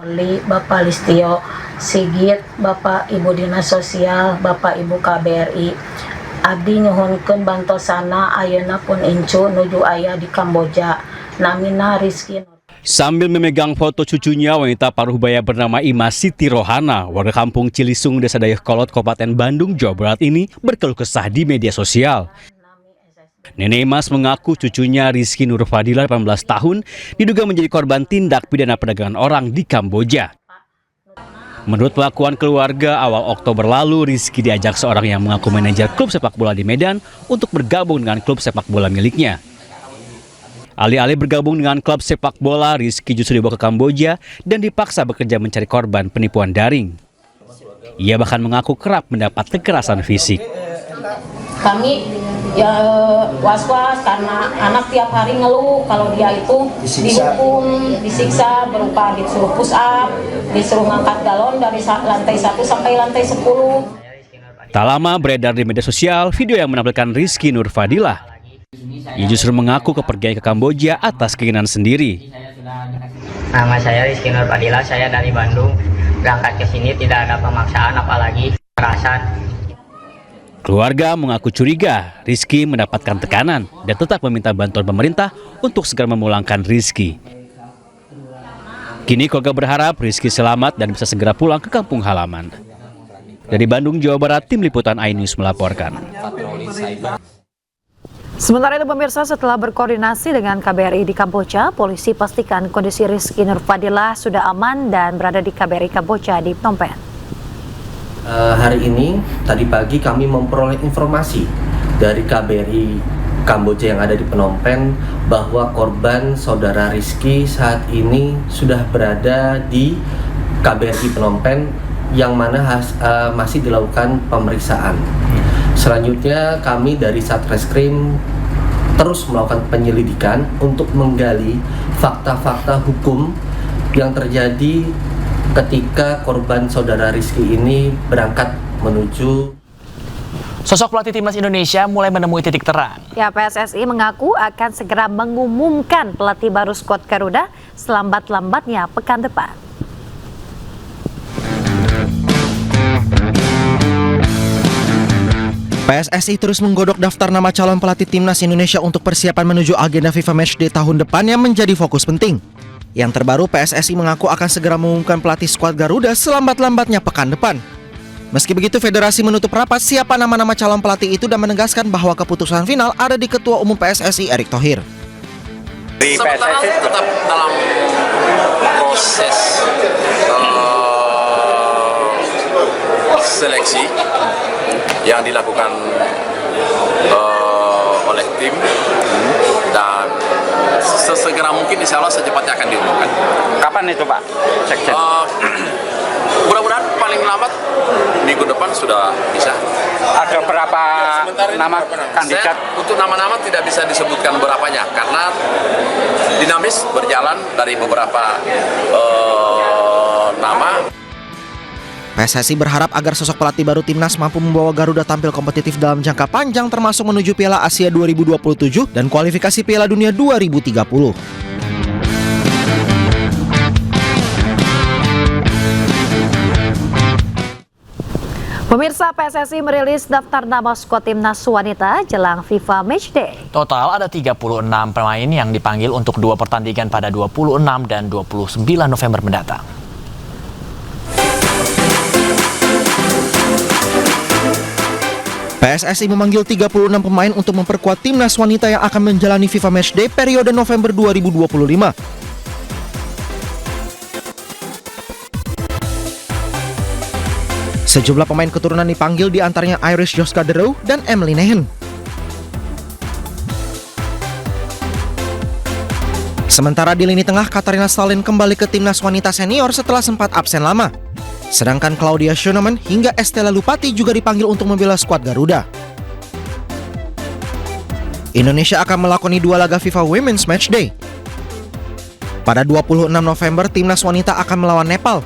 Oli, Bapak Listio Sigit, Bapak Ibu Dinas Sosial, Bapak Ibu KBRI. Abdi nyuhunkeun bantosana ayeuna pun incu nuju aya di Kamboja. Namina Rizky. Sambil memegang foto cucunya, wanita paruh baya bernama Ima Siti Rohana, warga kampung Cilisung, Desa Dayakolot, Kabupaten Bandung, Jawa Barat ini berkeluh kesah di media sosial. Nenek Imas mengaku cucunya Rizky Nur Fadila, 18 tahun, diduga menjadi korban tindak pidana perdagangan orang di Kamboja. Menurut pengakuan keluarga, awal Oktober lalu Rizky diajak seorang yang mengaku manajer klub sepak bola di Medan untuk bergabung dengan klub sepak bola miliknya. Alih-alih bergabung dengan klub sepak bola, Rizky justru dibawa ke Kamboja dan dipaksa bekerja mencari korban penipuan daring. Ia bahkan mengaku kerap mendapat kekerasan fisik. Kami ya was-was karena anak tiap hari ngeluh kalau dia itu dihukum, disiksa berupa disuruh push up, disuruh ngangkat galon dari lantai 1 sampai lantai 10. Tak lama beredar di media sosial video yang menampilkan Rizky Nur Fadila. Ia justru mengaku kepergian ke Kamboja atas keinginan sendiri. Nama saya Rizky Nur Fadila, saya dari Bandung. Berangkat ke sini tidak ada pemaksaan apalagi kekerasan. Keluarga mengaku curiga Rizky mendapatkan tekanan dan tetap meminta bantuan pemerintah untuk segera memulangkan Rizky. Kini keluarga berharap Rizky selamat dan bisa segera pulang ke kampung halaman. Dari Bandung, Jawa Barat, Tim Liputan iNews melaporkan. Sementara itu pemirsa, setelah berkoordinasi dengan KBRI di Kamboja, polisi pastikan kondisi Rizky Nur Fadila sudah aman dan berada di KBRI Kamboja di Phnom Penh. Hari ini, tadi pagi kami memperoleh informasi dari KBRI Kamboja yang ada di Phnom Penh bahwa korban saudara Rizky saat ini sudah berada di KBRI Phnom Penh yang mana masih dilakukan pemeriksaan. Selanjutnya kami dari Satreskrim terus melakukan penyelidikan untuk menggali fakta-fakta hukum yang terjadi ketika korban saudara Rizky ini berangkat menuju. Sosok pelatih timnas Indonesia mulai menemui titik terang. Ya, PSSI mengaku akan segera mengumumkan pelatih baru skuad Garuda selambat-lambatnya pekan depan. PSSI terus menggodok daftar nama calon pelatih timnas Indonesia untuk persiapan menuju agenda FIFA Matchday tahun depan yang menjadi fokus penting. Yang terbaru, PSSI mengaku akan segera mengumumkan pelatih skuad Garuda selambat-lambatnya pekan depan. Meski begitu, federasi menutup rapat siapa nama-nama calon pelatih itu dan menegaskan bahwa keputusan final ada di Ketua Umum PSSI Erick Thohir. Di PSSI tetap dalam proses seleksi yang dilakukan oleh tim dan sesegera mungkin insya Allah secepatnya akan diumumkan. Kapan itu Pak? Mudah-mudahan paling lambat minggu depan sudah bisa. Ada berapa nama kandidat? Untuk nama-nama tidak bisa disebutkan berapanya karena dinamis berjalan dari beberapa nama. PSSI berharap agar sosok pelatih baru timnas mampu membawa Garuda tampil kompetitif dalam jangka panjang termasuk menuju Piala Asia 2027 dan kualifikasi Piala Dunia 2030. Pemirsa, PSSI merilis daftar nama skuad timnas wanita jelang FIFA Matchday. Total ada 36 pemain yang dipanggil untuk 2 pertandingan pada 26 dan 29 November mendatang. PSSI memanggil 36 pemain untuk memperkuat timnas wanita yang akan menjalani FIFA Matchday periode November 2025. Sejumlah pemain keturunan dipanggil, di antaranya Iris Joskadero dan Emily Nehen. Sementara di lini tengah, Katarina Stalin kembali ke timnas wanita senior setelah sempat absen lama. Sedangkan Claudia Schoenemann hingga Estela Lupati juga dipanggil untuk membela skuad Garuda. Indonesia akan melakoni 2 laga FIFA Women's Matchday. Pada 26 November, timnas wanita akan melawan Nepal.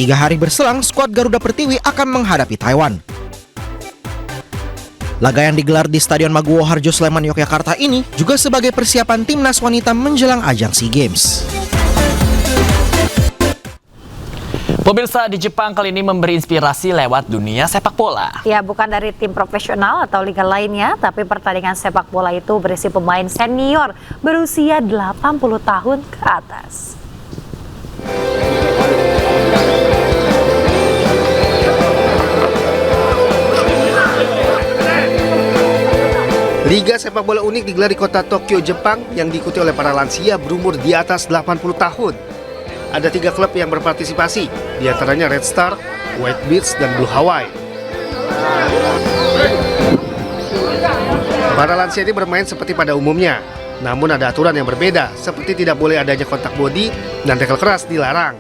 3 hari berselang, skuad Garuda Pertiwi akan menghadapi Taiwan. Laga yang digelar di Stadion Maguwo Harjo Sleman, Yogyakarta ini juga sebagai persiapan timnas wanita menjelang ajang SEA Games. Pemirsa, di Jepang kali ini memberi inspirasi lewat dunia sepak bola. Ya, bukan dari tim profesional atau liga lainnya, tapi pertandingan sepak bola itu berisi pemain senior berusia 80 tahun ke atas. Liga sepak bola unik digelar di kota Tokyo, Jepang yang diikuti oleh para lansia berumur di atas 80 tahun. Ada 3 klub yang berpartisipasi, di antaranya Red Star, White Bears, dan Blue Hawaii. Para lansia ini bermain seperti pada umumnya, namun ada aturan yang berbeda, seperti tidak boleh adanya kontak bodi dan tackle keras dilarang.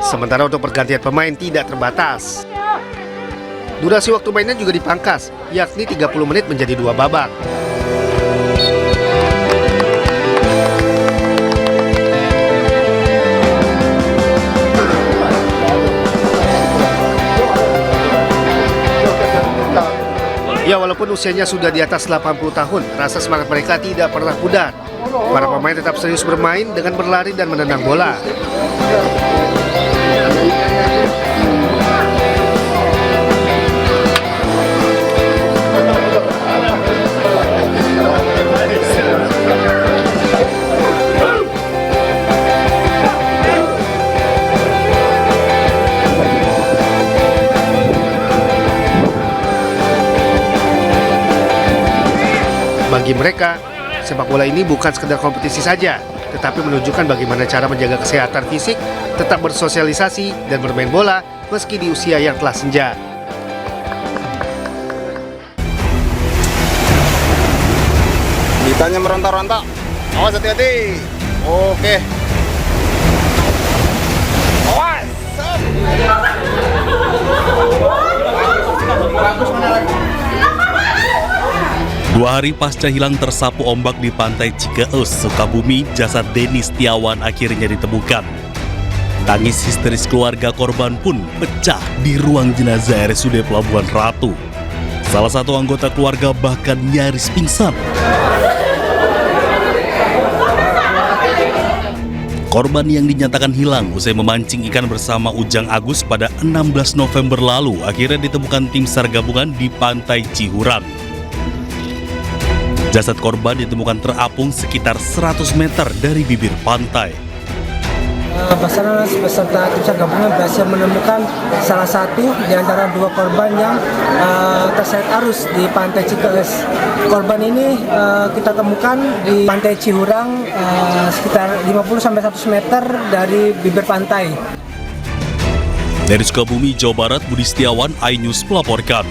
Sementara untuk pergantian pemain tidak terbatas. Durasi waktu mainnya juga dipangkas, yakni 30 menit menjadi 2 babak. Ya, walaupun usianya sudah di atas 80 tahun, rasa semangat mereka tidak pernah pudar. Para pemain tetap serius bermain dengan berlari dan menendang bola. Bagi mereka, sepak bola ini bukan sekedar kompetisi saja, tetapi menunjukkan bagaimana cara menjaga kesehatan fisik, tetap bersosialisasi, dan bermain bola meski di usia yang telah senja. Ditanya meronta-ronta, awas hati-hati. Oke. Awas. 2 hari pasca hilang tersapu ombak di pantai Cikeus, Sukabumi, jasad Denny Setiawan akhirnya ditemukan. Tangis histeris keluarga korban pun pecah di ruang jenazah RSUD Pelabuhan Ratu. Salah satu anggota keluarga bahkan nyaris pingsan. Korban yang dinyatakan hilang usai memancing ikan bersama Ujang Agus pada 16 November lalu akhirnya ditemukan tim SAR gabungan di pantai Cihuran. Jasad korban ditemukan terapung sekitar 100 meter dari bibir pantai. Basarnas beserta tim SAR gabungan berhasil menemukan salah satu di antara 2 korban yang terseret arus di pantai Cikeus. Korban ini kita temukan di pantai Cihurang sekitar 50-100 meter dari bibir pantai. Dari Sukabumi, Jawa Barat, Budi Setiawan, iNews melaporkan.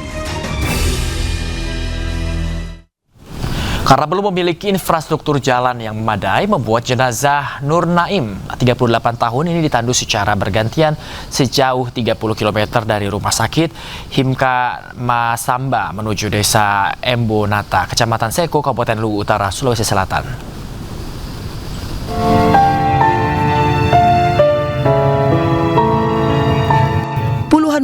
Karena belum memiliki infrastruktur jalan yang memadai, membuat jenazah Nur Naim, 38 tahun ini ditandu secara bergantian sejauh 30 km dari rumah sakit Himka Masamba menuju desa Embonata, Kecamatan Seko, Kabupaten Luwu Utara, Sulawesi Selatan.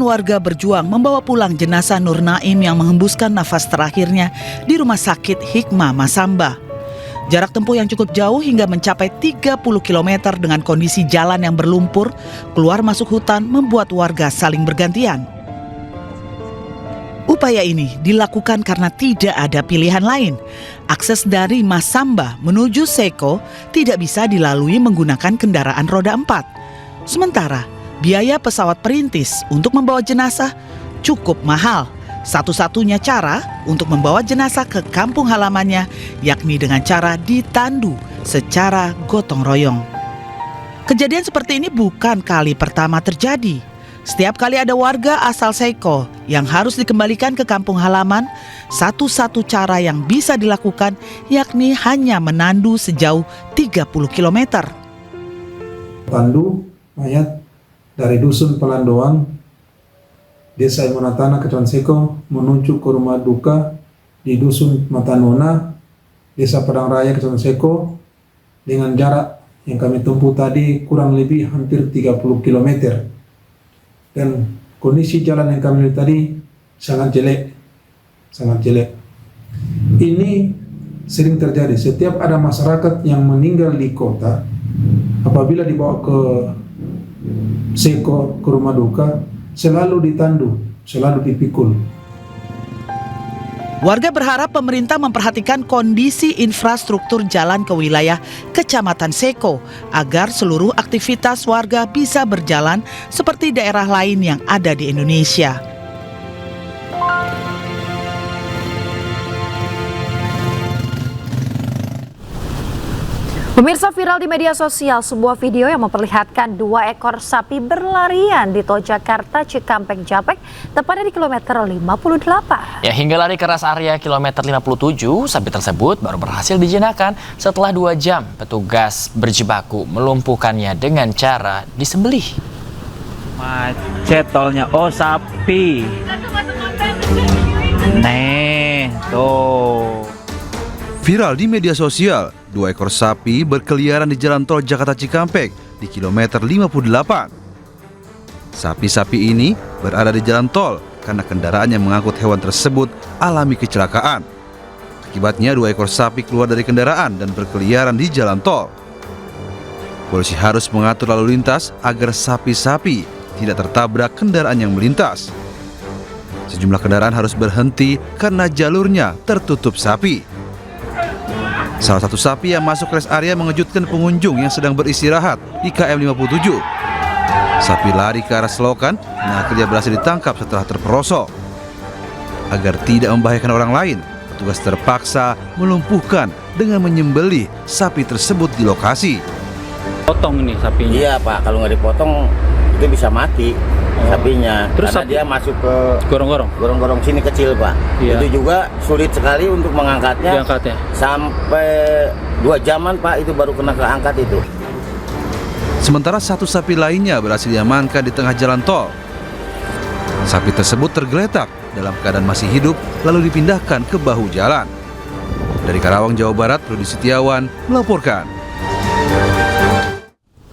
Warga berjuang membawa pulang jenazah Nur Naim yang menghembuskan nafas terakhirnya di rumah sakit Hikmah Masamba. Jarak tempuh yang cukup jauh hingga mencapai 30 km dengan kondisi jalan yang berlumpur, keluar masuk hutan membuat warga saling bergantian. Upaya ini dilakukan karena tidak ada pilihan lain. Akses dari Masamba menuju Seko tidak bisa dilalui menggunakan kendaraan roda 4. Sementara biaya pesawat perintis untuk membawa jenazah cukup mahal. Satu-satunya cara untuk membawa jenazah ke kampung halamannya yakni dengan cara ditandu secara gotong royong. Kejadian seperti ini bukan kali pertama terjadi. Setiap kali ada warga asal Seko yang harus dikembalikan ke kampung halaman, satu-satu cara yang bisa dilakukan yakni hanya menandu sejauh 30 km. Tandu mayat dari Dusun Pelandoang, Desa Emonatana, Kecamatan Seko, menuju ke rumah duka di Dusun Matanona, Desa Padang Raya, Kecamatan Seko, dengan jarak yang kami tempuh tadi kurang lebih hampir 30 km. Dan kondisi jalan yang kami lihat tadi sangat jelek. Ini sering terjadi setiap ada masyarakat yang meninggal di kota, apabila dibawa ke seko ke rumah duka selalu ditandu, selalu dipikul. Warga berharap pemerintah memperhatikan kondisi infrastruktur jalan ke wilayah Kecamatan Seko agar seluruh aktivitas warga bisa berjalan seperti daerah lain yang ada di Indonesia. Pemirsa, viral di media sosial sebuah video yang memperlihatkan 2 ekor sapi berlarian di Tol Jakarta Cikampek Japek, tepatnya di kilometer 58. Ya, hingga lari keras area kilometer 57, sapi tersebut baru berhasil dijinakan setelah 2 jam petugas berjibaku melumpuhkannya dengan cara disembelih. Macet tolnya, oh sapi. Nih, tuh. Viral di media sosial, 2 ekor sapi berkeliaran di jalan tol Jakarta Cikampek di kilometer 58. Sapi-sapi ini berada di jalan tol karena kendaraan yang mengangkut hewan tersebut alami kecelakaan. Akibatnya 2 ekor sapi keluar dari kendaraan dan berkeliaran di jalan tol. Polisi harus mengatur lalu lintas agar sapi-sapi tidak tertabrak kendaraan yang melintas. Sejumlah kendaraan harus berhenti karena jalurnya tertutup sapi. Salah satu sapi yang masuk rest area mengejutkan pengunjung yang sedang beristirahat di KM 57. Sapi lari ke arah selokan dan akhirnya berhasil ditangkap setelah terperosok. Agar tidak membahayakan orang lain, petugas terpaksa melumpuhkan dengan menyembelih sapi tersebut di lokasi. Potong nih sapinya? Iya Pak, kalau nggak dipotong itu bisa mati sapinya. Terus karena dia masuk ke gorong-gorong sini kecil Pak. Iya. Itu juga sulit sekali untuk mengangkatnya. Diangkatnya? Sampai 2 jaman Pak itu baru kena keangkat itu. Sementara satu sapi lainnya berhasil diamankan di tengah jalan tol. Sapi tersebut tergeletak dalam keadaan masih hidup lalu dipindahkan ke bahu jalan. Dari Karawang, Jawa Barat, Rudi Setiawan melaporkan.